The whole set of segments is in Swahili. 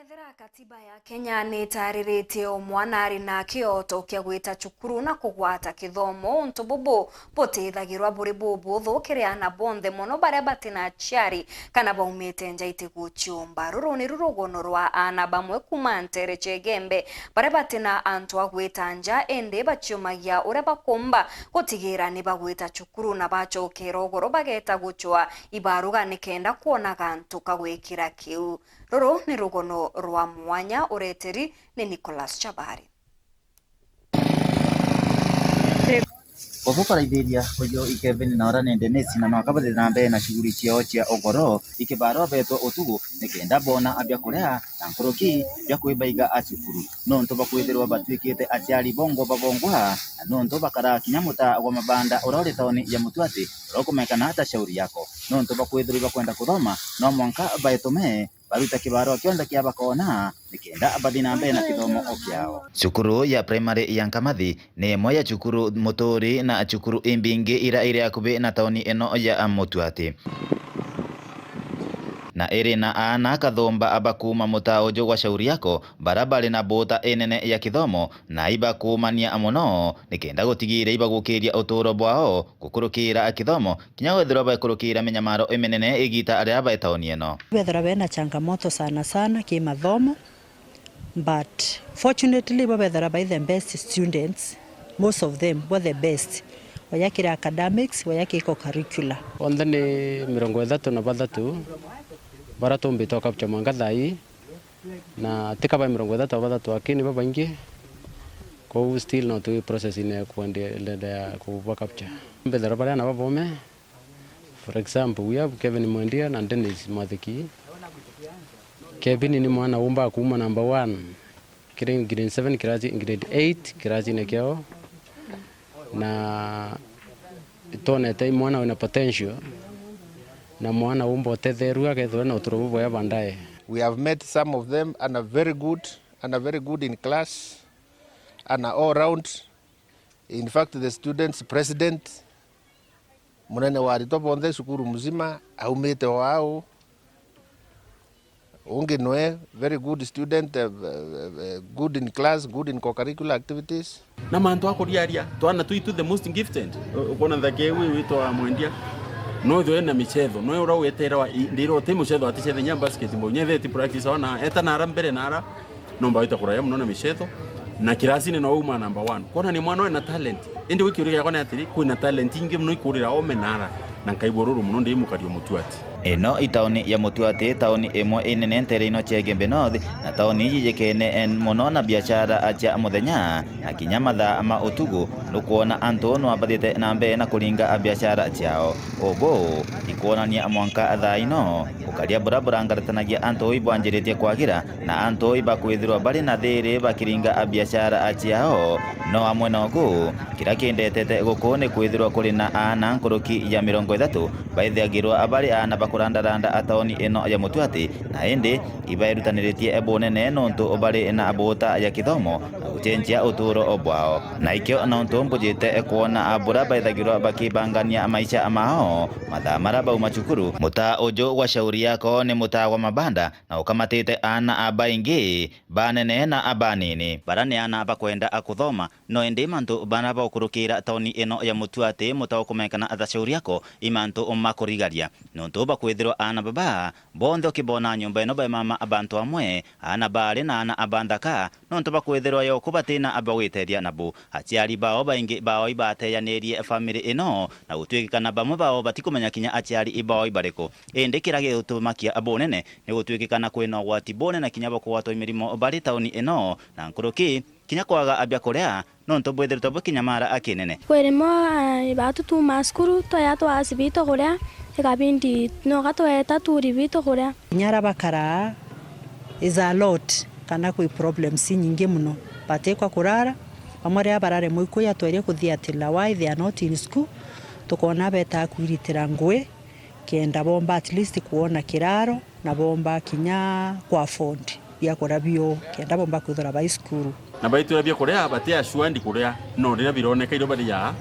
Ethera katiba ya Kenya nĩtarĩrĩtie omwana arĩ na kĩoto kĩa gwĩta cukuru na kũgwata kithomo untu bubu butithagirwa buri bubuthu kĩrĩa bonthe mũno baria batina aciari kana baumĩte nja itiguciumba. Rũrũ nĩ rũrũgano rwa ana bamwe kuma Ntere Chegembe baria batina antu a gwĩta nja ende baciumagia uria bakumba gũtigĩra nĩ bagwĩta cukuru na bacokera ũgũrũ bageta gũchwa ibaruga nikenda kuonaga antu kagwĩkĩra kiu. Rũrũ nĩ rũgano rwa mwanya ureteri ni Nicholas Chabari. Okũbaraithĩria ũyũ Kevin na ora nende nesi na makabathĩ na mbere na shughuli ciao cia ũgoro ikĩbaro betwo ũtugu nikenda bona abia kũrĩa na nkũrũki bya kwĩbaiga acukuru no nto bakwĩthĩrwo batuĩkĩte aciari bongo babongwa no nto bakara kinyamuta wa mabanda ũrore taoni ya Mutwati ũrokomekana hata shauri yako no nto bakwĩthĩrwo kwenda kuthoma no mwanka baetume baruta kibaro kionda kia bakona nikenda abathi na mbere na kithomo okiao. Cukuru ya primary ya Nkamathi ni ĩmwe ya cukuru Muturi na cukuru imbingi ira iri akubi na taoni ino ya Mutwati na iri na ana kathomba abakuma mutaojo gwa shauri yako barabara na bota enene ya kithomo na ibakumania muno nikenda gutigire ibagukiria uturo bwao gukurukira kithomo kinya wethero bakurukira menyamaro emenene igita aria baetaoni eno wethero bena changamoto sana kimathomo but fortunately wethero by the best students, most of them were the best wayakira academics wayakiko curricular onda ni 33 baratumbito kapcha mwanga thai na tikaba 33 akini baba ingi ko still not to process in kuendelea kuwa kapcha mbedera bale na babome. For example, we have Kevin Mwendia na Dennis Mathiki. Kevin ni mwana umba kuma number 1 grade 7 kirazi grade 8 kirazi nekeo na tonete mwana una potential na mwana umbo tetheru akethwe na uturubu ya bandaye. We have met some of them and are very good in class and are all round. In fact, the students president munene warito bonde sukuru mzima aumete wao unge noe very good student, good in class, good in co-curricular activities. Na mantu akuriaria twana tuitu the most gifted ukona thake witwa Mwendia no thwe na michetho no ura wetera ndiro te muchetho atichethe nya basket mo nyethe ti practice ona eta na mbere nara no mbaita kuraya muno na michetho na kirasi ni no uma number 1 kona ni mwana na talent indi wiki yakona atiri kuna talent ingi muno ikurira omenara na nkaiboruru muno ndi mukario Mutwati eno itaoni ya Mutwati taoni emo enene Ntere ino Chegembe North na taoni yijekene en mono na biashara acha muthenya na kinyamatha ama utugu nukuona antu no abathite na mbere na kuringa biashara ciao obo ikuonania mwanka thaino ukaria burabura ngaratanagia antu ibwanjiritie kwagira na antu ibakwithirwa bari na thiri bakiringa biashara ciao no amwe nogu kira kindetete gukone kwithirwa kuri na ana nkuruki ya 30 baithiagirwa abari ana kurandaranda ataoni eno ya Mutwati na ende ibairutaniritie ebonene nonto obari na abota ya kithomo gucenjia uturo obwao na ikyo nonto mbujite kuona abura baithagirwa bakibangania maisha amao mathamara bau machukuru muta ojo wa shauri yako ni muta wa mabanda na ukamatite ana abaingi banene na abanini barani ana abakwenda akuthoma no ende mantu bana bakurukira taoni eno ya Mutwati muta okumekana atha shauri yako imantu umakurigaria nonto kwithirwa ana baba bonthe ukibona nyumba ino ba mama abantu amwe ana bari na ana abandaka nonto bakwithirwa yo kubatina abawiteria nabo aciari bao baingi bao ibateyanerie family ino na gutwikana bamwe bao batikumenya kinya aciari ibao ibariko ende kirage utumakia abonene ni gutwikana kwina gwati bonene kinya bakwato imirimo bari tauni ino na nkuruki kinya kwaga abia kuria nonto bwithirwa bukinyamara akinene kweremo batutu maskuru to ya to asibito kuria ikabindi no gatoeta turi bito kuria nyara bakara is a lot kana kwi problems nyingi muno batekwa kurara amare abarare muiko yatwere kuthiatila why they are not in school tukona beta kuiritira ngwe kenda bomba at least kuona kiraro na bomba kinya kwa fund ya korabio kenda bomba kuthora by school na baitu bya kuria batia shuandi kuria no rira bironeka iro bari ya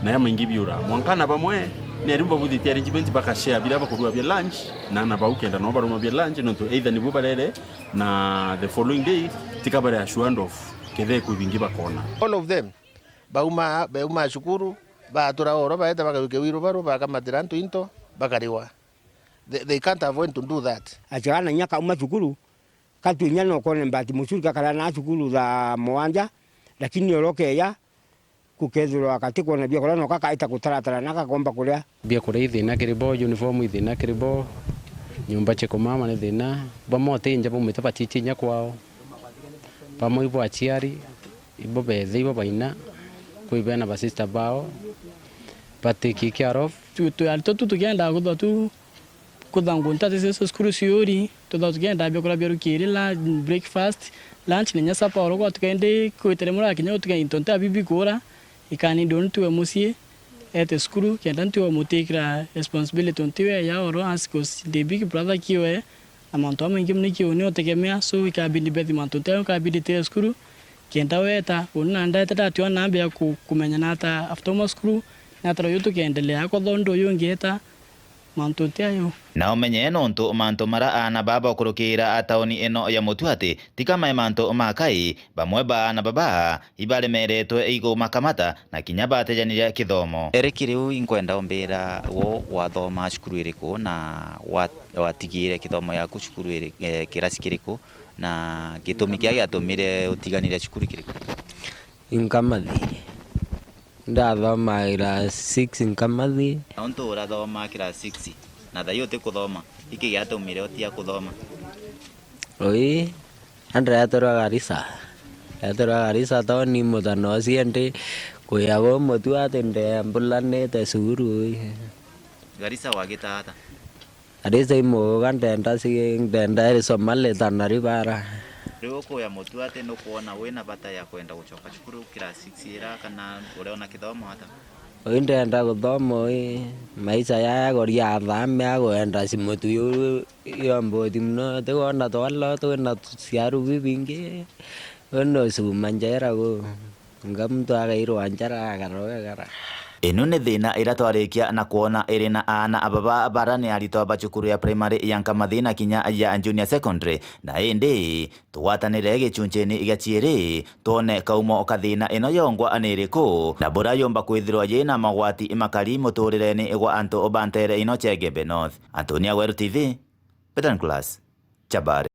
na ya maingi biura mwankana bamwe nerimba buthi arrangement bakashare bila bakurua bya lunch na baukenda no baruma bya lunch no to either ni bubalere na the following day tikabare assured of kethe kubingi bakona all of them bauma shukuru batura oro baeta bakaruke wiro baro bakamatira ntu into bakariwa they can't avoid to do that achana nyaka uma shukuru katu nyano kone mbati musuri kakala na shukuru za mwanja lakini oroke ya kukethiro akati kona bia kola no kaka ita kutaratara naka komba kuria bia kuria thina kiribo uniform ithina kiribo nyumba cheko mama ni thina bamote nja bomete pachichinya kwao pamo ibo achiari ibo bethe ibo baina kuibena ba sister bao patiki kiarof tu alto tu tugenda godo tu kudangunta tese skuru siori to da tugenda bia kola bia rukiri la breakfast lunch nenya sapa oro ko tukende kuiteremura kinya tukenda ntonta bibi kora ikani don tuwe musie ete skuru kenda tuwe mutikra responsibility ontiwe ya oro askos the big brother kiwe amanto mengi mniki oni otegemea so ikabidi bedi mantonte ikabidi te skuru kenda weta unna ndata tatu nambe ya kumenya nata after skuru nataro yutu kiendelea ko dondo yongeta mantonte ayo na umenye nontu manto mara ana baba okurukira ataoni eno ya Mutuate tikama manto makai bamwe bana baba ibale meretwe igo makamata na kinya batejanira kithomo erekiriu inkwenda ombera wo wathoma cukuru iriku na watigire kithomo yaku cukuru iri kirasi kiriku na gitumi kia giatumire utiganire cukuru kiriku Inkamathi ndathoma ira 6 Inkamathi onto urathoma kira 6 na thayo te kuthoma iki giatumire otia kuthoma oi andra yatora Garissa toni mutano siende kuyago Mutuate nde ambulane te suru Garissa wagitata Garissa imo gandenda ndenda Somali tanaribara Riko ya Mutuate no kuona wena bata ya kwenda gucoka cukuru kira 6 ira kana ureona kithomo hata ndenda guthomo maisha ya goria thame agwenda simutu yombo timno te wona twala twena ciaru bibingi ono sumanjera go ngamtu agairo anjara agaroga ino nĩ thĩna iratwarikia na kuona iri na ana ababa barani arito bacukuru ya primary ya Nkamathi na kinya ya junior secondary na indi twatanire gicunjeni igachieri tone kaumo kathina ino yongwa aniriko na bora yomba kwithirwa yina magwati imakari muturireni igwa anto obantere ino Chegembe North. Antonia Weru TV, Peter Class, Chabare.